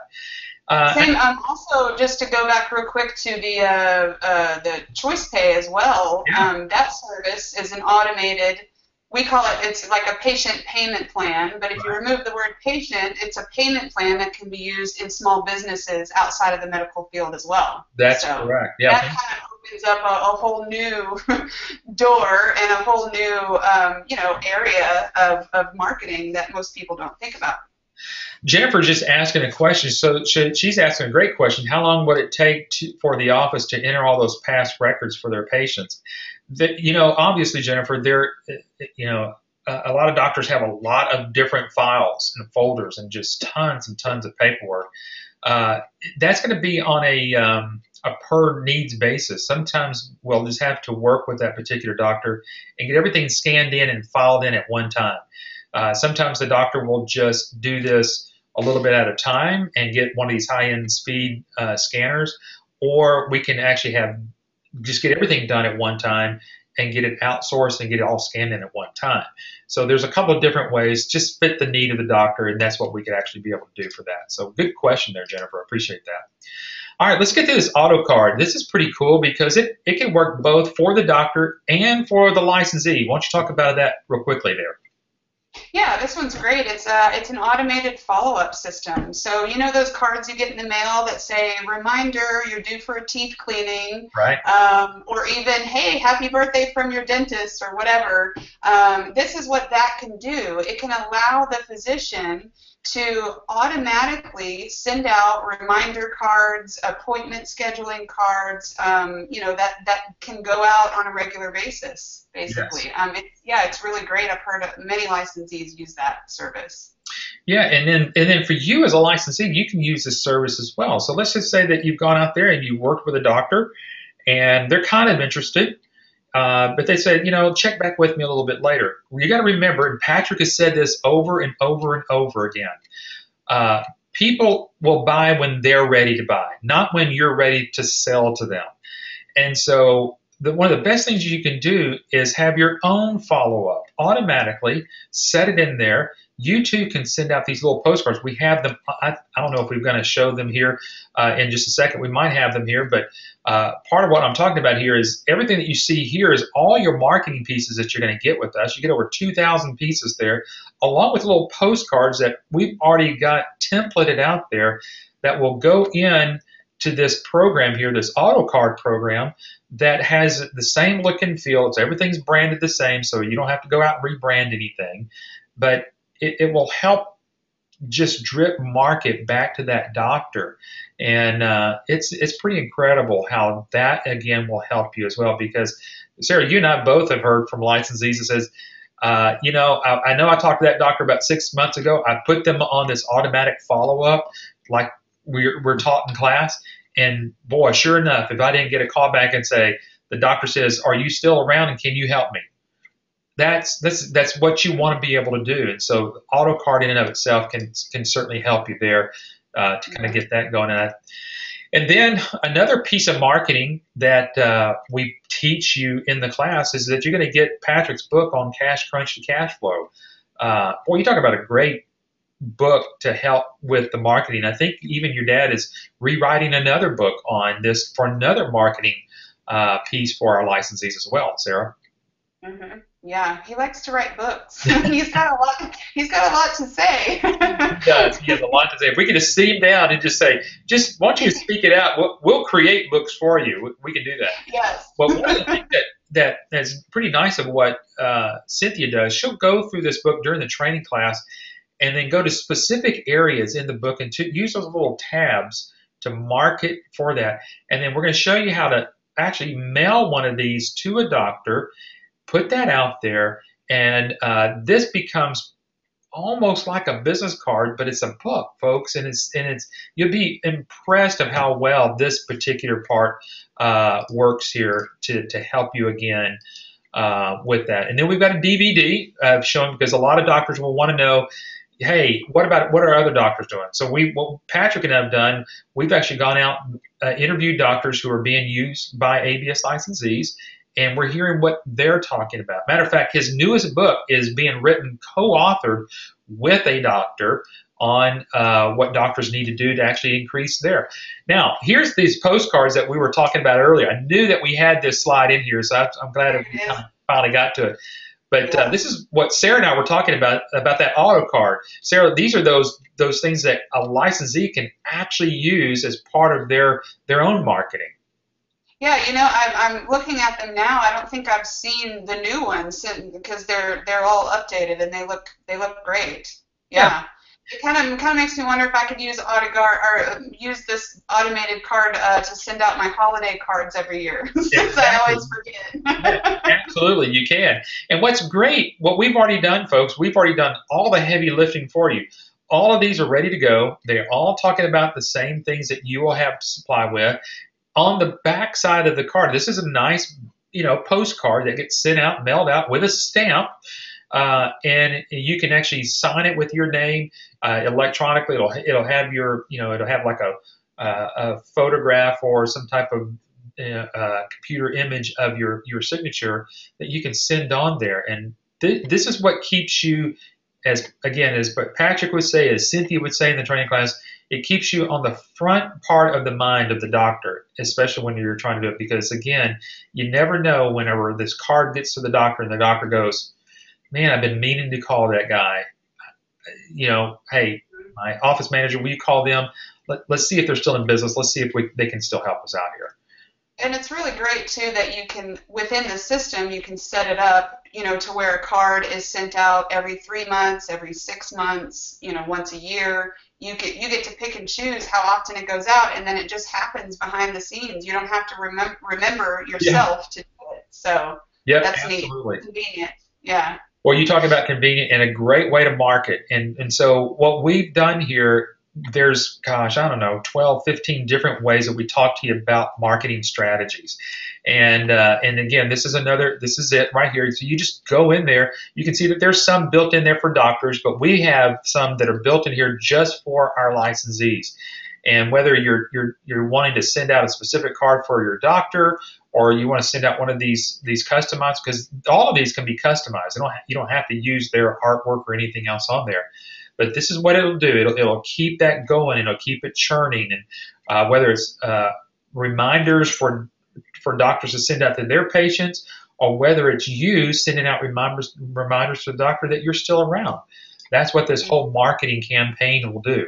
Same. Also, just to go back real quick to the choice pay as well. Yeah. That service is an automated. We call it's like a patient payment plan, but if you remove the word patient, it's a payment plan that can be used in small businesses outside of the medical field as well. That's correct. Yeah. That kind of opens up a whole new door and a whole new area of marketing that most people don't think about. Jennifer's just asking a question. So she's asking a great question. How long would it take for the office to enter all those past records for their patients? Obviously, Jennifer, a lot of doctors have a lot of different files and folders and just tons and tons of paperwork. That's going to be on a per needs basis. Sometimes we'll just have to work with that particular doctor and get everything scanned in and filed in at one time. Sometimes the doctor will just do this a little bit at a time and get one of these high-end speed scanners, or we can actually just get everything done at one time and get it outsourced and get it all scanned in at one time. So there's a couple of different ways, just fit the need of the doctor, and that's what we could actually be able to do for that. So good question there, Jennifer. I appreciate that. All right, let's get to this auto card. This is pretty cool because it can work both for the doctor and for the licensee. Why don't you talk about that real quickly there? Yeah, this one's great. It's an automated follow-up system. So those cards you get in the mail that say, reminder, you're due for a teeth cleaning, right? Or even, hey, happy birthday from your dentist or whatever. This is what that can do. It can allow the physician to automatically send out reminder cards, appointment scheduling cards, that can go out on a regular basis, basically. Yes. It's really great. I've heard of many licensees use that service. Yeah, and then for you as a licensee, you can use this service as well. So let's just say that you've gone out there and you worked with a doctor, and they're kind of interested, but they said, check back with me a little bit later. You got to remember, and Patrick has said this over and over and over again, people will buy when they're ready to buy, not when you're ready to sell to them. And so one of the best things you can do is have your own follow-up automatically, set it in there. You too can send out these little postcards. We have them. I don't know if we're going to show them here in just a second. We might have them here, but part of what I'm talking about here is everything that you see here is all your marketing pieces that you're going to get with us. You get over 2,000 pieces there, along with little postcards that we've already got templated out there that will go in to this program here, this auto card program that has the same look and feel. Everything's branded the same, so you don't have to go out and rebrand anything. But it will help just drip market back to that doctor. And it's pretty incredible how that, again, will help you as well. Because, Sarah, you and I both have heard from licensees that says, I know I talked to that doctor about 6 months ago. I put them on this automatic follow-up like we're taught in class. And, boy, sure enough, if I didn't get a call back and say, the doctor says, "Are you still around and can you help me?" That's what you want to be able to do. And so auto card in and of itself can certainly help you there to kind of get that going. And then another piece of marketing that we teach you in the class is that you're going to get Patrick's book on Cash Crunch to Cash Flow. Boy, you talk about a great book to help with the marketing. I think even your dad is rewriting another book on this for another marketing piece for our licensees as well, Sarah. Mm-hmm. Yeah, he likes to write books. He's got a lot. He's got a lot to say. He does. He has a lot to say. If we could just sit him down and just say, "Just why don't you speak it out? We'll create books for you." We can do that. Yes. Well, one of the things that is pretty nice of what Cynthia does, she'll go through this book during the training class, and then go to specific areas in the book and to use those little tabs to market for that. And then we're going to show you how to actually mail one of these to a doctor. Put that out there, and this becomes almost like a business card, but it's a book, folks, and it's you'll be impressed of how well this particular part works here to help you again with that. And then we've got a DVD showing, because a lot of doctors will want to know, hey, what are other doctors doing? So what Patrick and I have done, we've actually gone out, interviewed doctors who are being used by ABS licensees, and we're hearing what they're talking about. Matter of fact, his newest book is being written, co-authored with a doctor on what doctors need to do to actually increase there. Now, here's these postcards that we were talking about earlier. I knew that we had this slide in here, so I'm glad that we finally got to it. But this is what Sarah and I were talking about that auto card. Sarah, these are those things that a licensee can actually use as part of their own marketing. Yeah, I'm looking at them now. I don't think I've seen the new ones because they're all updated and they look great. Yeah. It kind of makes me wonder if I could use use this automated card to send out my holiday cards every year, since I always forget. Yeah, absolutely, you can. And what's great, what we've already done, folks, we've already done all the heavy lifting for you. All of these are ready to go. They're all talking about the same things that you will have to supply with. On the back side of the card, this is a nice, postcard that gets sent out, mailed out with a stamp, and you can actually sign it with your name electronically. It'll have your, it'll have like a photograph or some type of computer image of your signature that you can send on there. And this is what keeps you, as what Patrick would say, as Cynthia would say in the training class, it keeps you on the front part of the mind of the doctor, especially when you're trying to do it, because, again, you never know whenever this card gets to the doctor and the doctor goes, man, I've been meaning to call that guy. Hey, my office manager, will you call them? Let's see if they're still in business. Let's see if they can still help us out here. And it's really great, too, that you can, within the system, you can set it up, to where a card is sent out every 3 months, every 6 months, once a year. You get to pick and choose how often it goes out, and then it just happens behind the scenes. You don't have to remember yourself to do it. So that's absolutely neat. Convenient. Yeah. Well, you talk about convenient and a great way to market. And so what we've done here, there's, 12, 15 different ways that we talk to you about marketing strategies. And again, this is it right here. So you just go in there. You can see that there's some built in there for doctors, but we have some that are built in here just for our licensees. And whether you're wanting to send out a specific card for your doctor, or you want to send out one of these customized, because all of these can be customized. You don't have to use their artwork or anything else on there. But this is what it'll do. It'll keep that going. It'll keep it churning. And whether it's reminders for doctors to send out to their patients, or whether it's you sending out reminders to the doctor that you're still around. That's what this whole marketing campaign will do.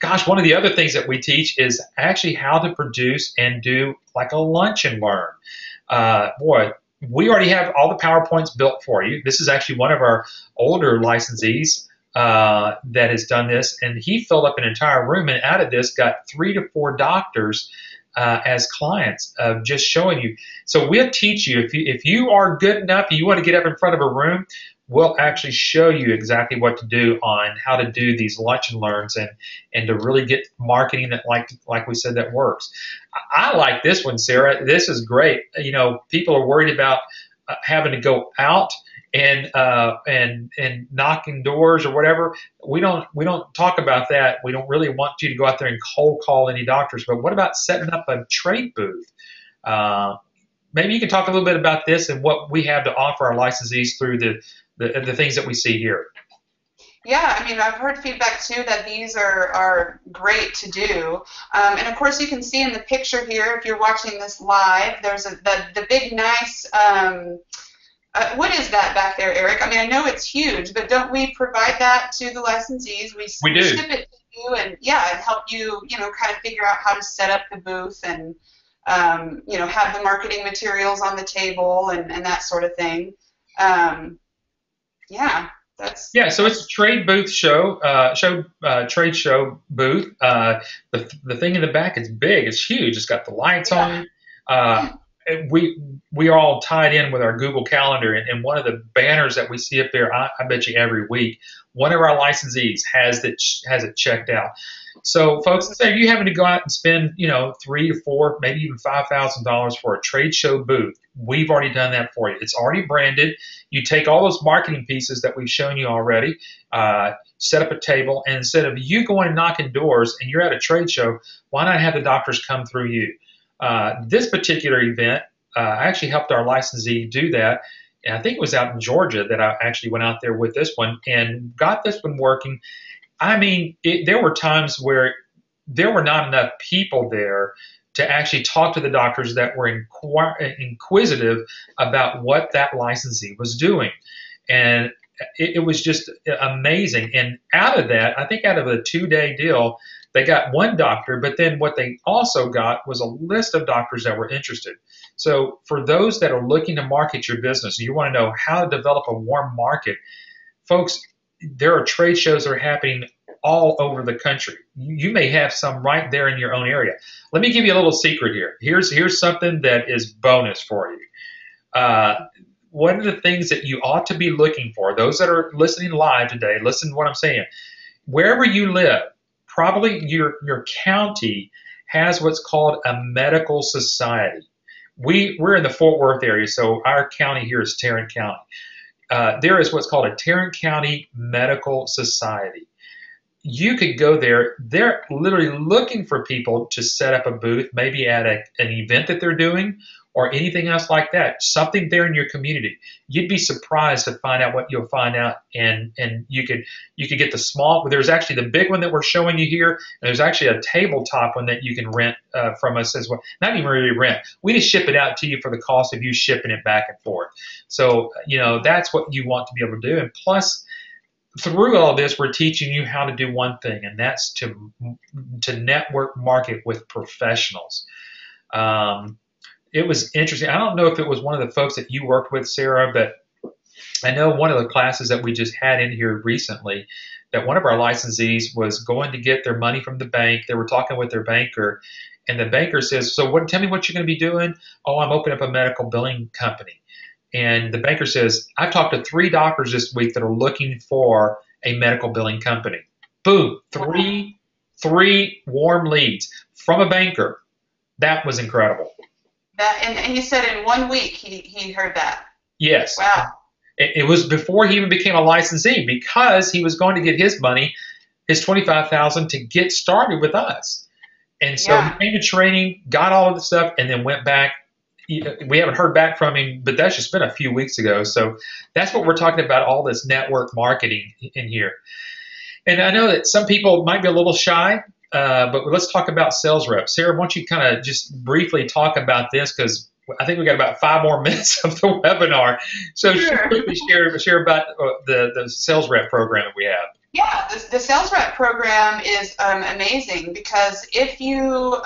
Gosh, one of the other things that we teach is actually how to produce and do like a lunch and learn. We already have all the PowerPoints built for you. This is actually one of our older licensees that has done this, and he filled up an entire room, and out of this got 3 to 4 doctors as clients of just showing you. So we'll teach you if you are good enough and you want to get up in front of a room, we'll actually show you exactly what to do on how to do these lunch and learns and to really get marketing that like we said that works. I like this one, Sarah. This is great. You know, people are worried about having to go out and knocking doors or whatever. We don't talk about that. We don't really want you to go out there and cold call any doctors. But what about setting up a trade booth? Maybe you can talk a little bit about this and what we have to offer our licensees through the things that we see here. Yeah, I mean, I've heard feedback too that these are great to do. And of course, you can see in the picture here, if you're watching this live, there's the big, nice, what is that back there, Eric? I mean, I know it's huge, but don't we provide that to the licensees? We do. Ship it to you and, yeah, and help you, kind of figure out how to set up the booth and, have the marketing materials on the table and that sort of thing. Yeah. So it's a trade booth trade show booth. The thing in the back is big. It's huge. It's got the lights on. We are all tied in with our Google Calendar, and one of the banners that we see up there, I bet you every week, one of our licensees has it checked out. So, folks, instead of you having to go out and spend, $3,000 to $4,000, maybe even $5,000 for a trade show booth, we've already done that for you. It's already branded. You take all those marketing pieces that we've shown you already, set up a table, and instead of you going and knocking doors and you're at a trade show, why not have the doctors come through you? This particular event, I actually helped our licensee do that. And I think it was out in Georgia that I actually went out there with this one and got this one working. I mean, there were times where there were not enough people there to actually talk to the doctors that were inquisitive about what that licensee was doing. And it was just amazing. And out of that, I think out of a 2-day deal, they got one doctor, but then what they also got was a list of doctors that were interested. So for those that are looking to market your business, you want to know how to develop a warm market, folks, there are trade shows that are happening all over the country. You may have some right there in your own area. Let me give you a little secret here. Here's something that is bonus for you. One of the things that you ought to be looking for, those that are listening live today, listen to what I'm saying. Wherever you live, probably your county has what's called a medical society. We're in the Fort Worth area, so our county here is Tarrant County. There is what's called a Tarrant County Medical Society. You could go there. They're literally looking for people to set up a booth, maybe at an event that they're doing or anything else like that, something there in your community. You'd be surprised to find out what you'll find out, and you could get the small. There's actually the big one that we're showing you here, and there's actually a tabletop one that you can rent from us as well. Not even really rent. We just ship it out to you for the cost of you shipping it back and forth. So that's what you want to be able to do, and plus, through all this, we're teaching you how to do one thing, and that's to network market with professionals. It was interesting. I don't know if it was one of the folks that you worked with, Sarah, but I know one of the classes that we just had in here recently, that one of our licensees was going to get their money from the bank. They were talking with their banker, and the banker says, "So tell me what you're going to be doing." "Oh, I'm opening up a medical billing company." And the banker says, "I've talked to 3 doctors this week that are looking for a medical billing company." Boom, three warm leads from a banker. That was incredible. And he said in 1 week he heard that. Yes. Wow. It was before he even became a licensee, because he was going to get his money, his $25,000, to get started with us. And so he came to training, got all of the stuff, and then went back. We haven't heard back from him, but that's just been a few weeks ago. So that's what we're talking about, all this network marketing in here. And I know that some people might be a little shy, but let's talk about sales reps. Sarah, why don't you kind of just briefly talk about this, because I think we got about 5 more minutes of the webinar. So sure. Quickly share about the sales rep program that we have. Yeah, the sales rep program is amazing, because if you,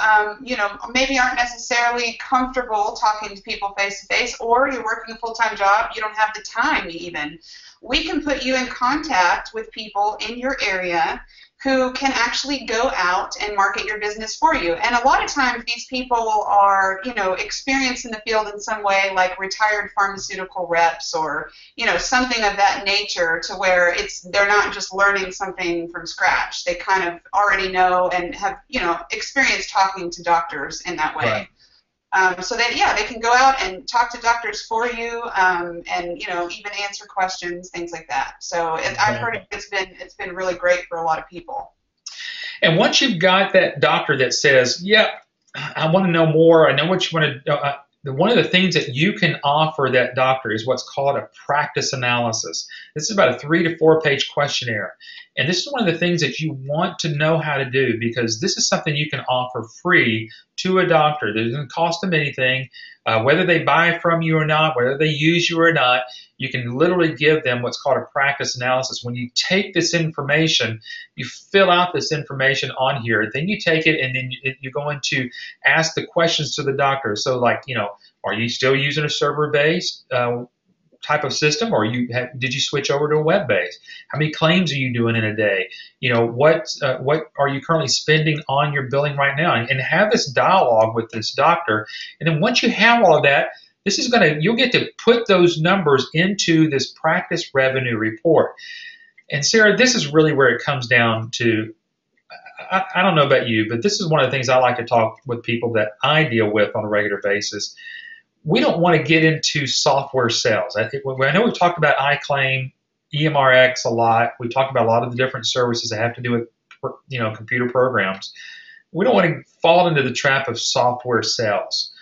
maybe aren't necessarily comfortable talking to people face to face, or you're working a full-time job, you don't have the time even, we can put you in contact with people in your area who can actually go out and market your business for you. And a lot of times these people are, experienced in the field in some way, like retired pharmaceutical reps or, something of that nature, to where they're not just learning something from scratch. They kind of already know and have, experience talking to doctors in that way. Right. So that, they can go out and talk to doctors for you, and even answer questions, things like that. So I've heard it's been really great for a lot of people. And once you've got that doctor that says, "Yeah, I want to know more. I know what you want to know." One of the things that you can offer that doctor is what's called a practice analysis. This is about a 3 to 4 page questionnaire. And this is one of the things that you want to know how to do, because this is something you can offer free to a doctor. It doesn't cost them anything. Whether they buy from you or not, whether they use you or not, you can literally give them what's called a practice analysis. When you take this information, you fill out this information on here, then you take it and then you're going to ask the questions to the doctor. So like, are you still using a server-based type of system, or did you switch over to a web-based? How many claims are you doing in a day? What are you currently spending on your billing right now? And have this dialogue with this doctor. And then once you have all of that, you'll get to put those numbers into this practice revenue report. And Sarah, this is really where it comes down to. I don't know about you, but this is one of the things I like to talk with people that I deal with on a regular basis. We don't want to get into software sales. I know we've talked about iClaim, EMRX a lot. We talked about a lot of the different services that have to do with, computer programs. We don't want to fall into the trap of software sales.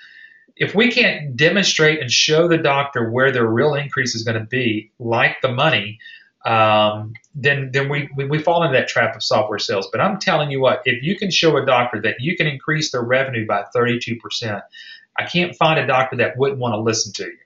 If we can't demonstrate and show the doctor where their real increase is going to be, like the money, then we fall into that trap of software sales. But I'm telling you what, if you can show a doctor that you can increase their revenue by 32%, I can't find a doctor that wouldn't want to listen to you.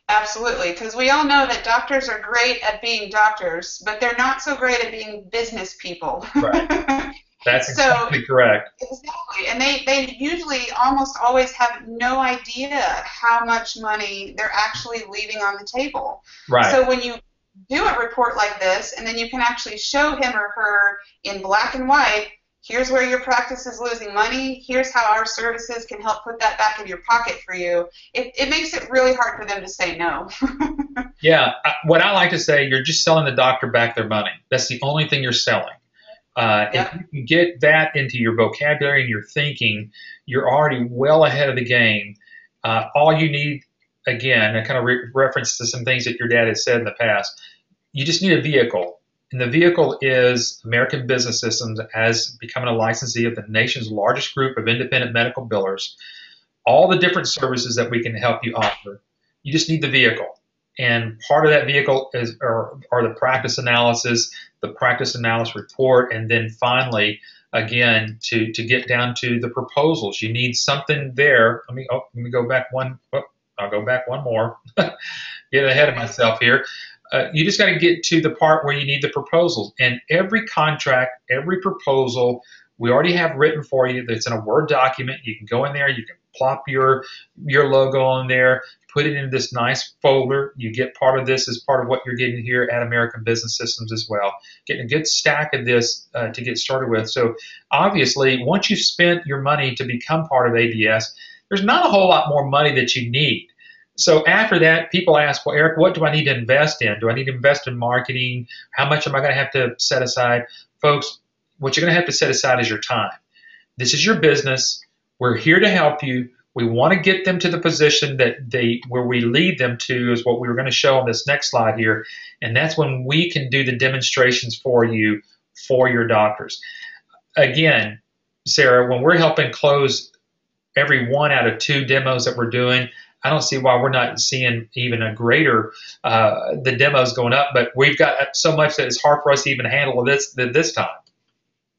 Absolutely, because we all know that doctors are great at being doctors, but they're not so great at being business people. Right. That's exactly correct. Exactly, and they usually almost always have no idea how much money they're actually leaving on the table. Right. So when you do a report like this, and then you can actually show him or her in black and white, here's where your practice is losing money, here's how our services can help put that back in your pocket for you, it makes it really hard for them to say no. Yeah, what I like to say, you're just selling the doctor back their money. That's the only thing you're selling. If you can get that into your vocabulary and your thinking, you're already well ahead of the game. All you need, again, I kind of reference to some things that your dad has said in the past, you just need a vehicle. And the vehicle is American Business Systems as becoming a licensee of the nation's largest group of independent medical billers. All the different services that we can help you offer. You just need the vehicle. And part of that vehicle are the practice analysis, the practice analysis report, and then finally, again, to get down to the proposals. You need something there. Let me go back one. I'll go back one more. Get ahead of myself here. You just got to get to the part where you need the proposals. And every contract, every proposal, we already have written for you that's in a Word document. You can go in there, you can plop your logo on there, put it in this nice folder. You get part of this as part of what you're getting here at American Business Systems as well. Getting a good stack of this to get started with. So obviously, once you've spent your money to become part of ABS, there's not a whole lot more money that you need. So after that, people ask, well, Eric, what do I need to invest in? Do I need to invest in marketing? How much am I going to have to set aside? Folks, what you're going to have to set aside is your time. This is your business. We're here to help you. We want to get them to the position where we lead them to is what we were going to show on this next slide here. And that's when we can do the demonstrations for you, for your doctors. Again, Sarah, when we're helping close every 1 out of 2 demos that we're doing, I don't see why we're not seeing even a greater, the demos going up, but we've got so much that it's hard for us to even handle this time.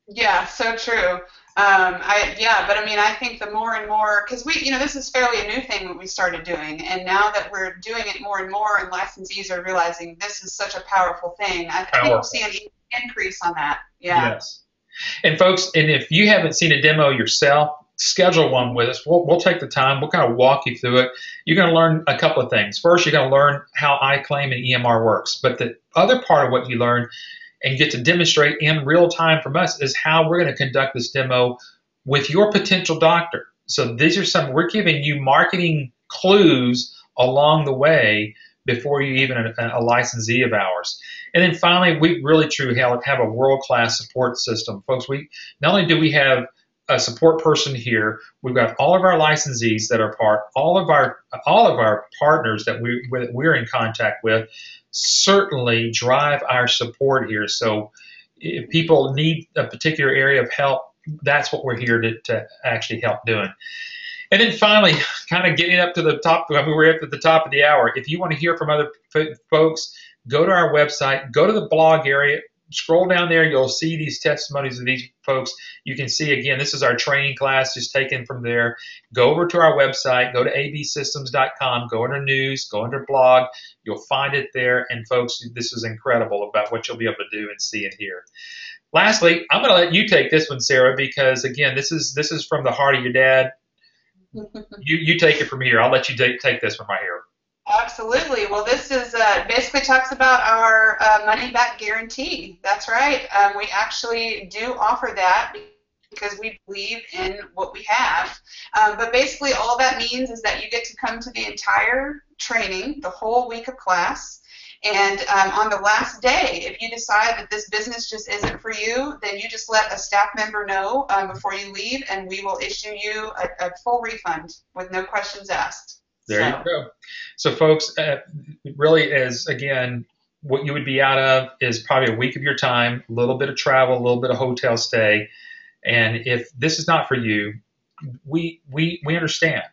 Yeah, so true. But I mean, I think the more and more, because this is fairly a new thing that we started doing, and now that we're doing it more and more, and licensees are realizing this is such a powerful thing, I think we'll see an increase on that. Yeah. Yes. And folks, and if you haven't seen a demo yourself, schedule one with us. We'll take the time. We'll kind of walk you through it. You're going to learn a couple of things. First, you're going to learn how iClaim and EMR works. But the other part of what you learn, and get to demonstrate in real time from us is how we're going to conduct this demo with your potential doctor. So these are we're giving you marketing clues along the way before you even a licensee of ours. And then finally, we really truly have a world-class support system. Folks, not only do we have a support person here, we've got all of our licensees that are all of our partners that we're in contact with certainly drive our support here. So if people need a particular area of help, that's what we're here to actually help doing. And then finally, kind of getting up to the top, we're up at the top of the hour. If you want to hear from other folks, go to our website, go to the blog area, scroll down there, you'll see these testimonies of these folks. You can see, again, this is our training class just taken from there. Go over to our website, go to absystems.com, go under news, go under blog. You'll find it there. And folks, this is incredible about what you'll be able to do and see and hear. Lastly, I'm going to let you take this one, Sarah, because again, this is from the heart of your dad. You take it from here. I'll let you take this one right here. Absolutely. Well, this is basically talks about our money back guarantee. That's right. We actually do offer that because we believe in what we have. But basically all that means is that you get to come to the entire training, the whole week of class. And on the last day, if you decide that this business just isn't for you, then you just let a staff member know before you leave, and we will issue you a full refund with no questions asked. There you go. So, folks, really, again, what you would be out of is probably a week of your time, a little bit of travel, a little bit of hotel stay. And if this is not for you, we understand.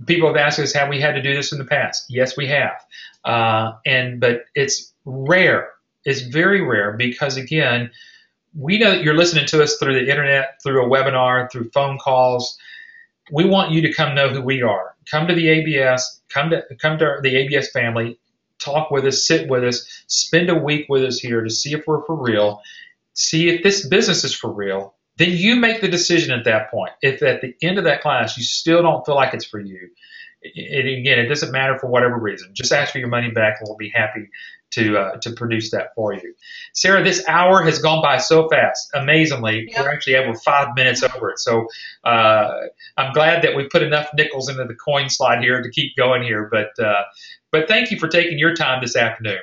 People have asked us, have we had to do this in the past? Yes, we have. But it's rare. It's very rare because, again, we know that you're listening to us through the internet, through a webinar, through phone calls. We want you to come know who we are. Come to the ABS, come to the ABS family, talk with us, sit with us, spend a week with us here to see if we're for real, see if this business is for real. Then you make the decision at that point. If at the end of that class you still don't feel like it's for you, again, it doesn't matter for whatever reason. Just ask for your money back, and we'll be happy to produce that for you. Sarah, this hour has gone by so fast. Amazingly, We're actually over 5 minutes over it. So I'm glad that we put enough nickels into the coin slot here to keep going here. But thank you for taking your time this afternoon.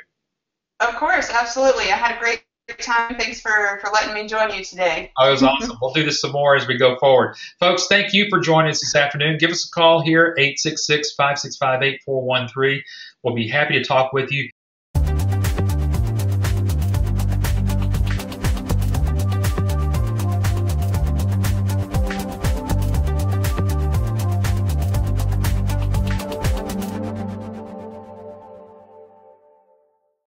Of course, absolutely. I had a great time. Thanks for letting me join you today. Oh, it was awesome. We'll do this some more as we go forward. Folks, thank you for joining us this afternoon. Give us a call here, 866-565-8413. We'll be happy to talk with you.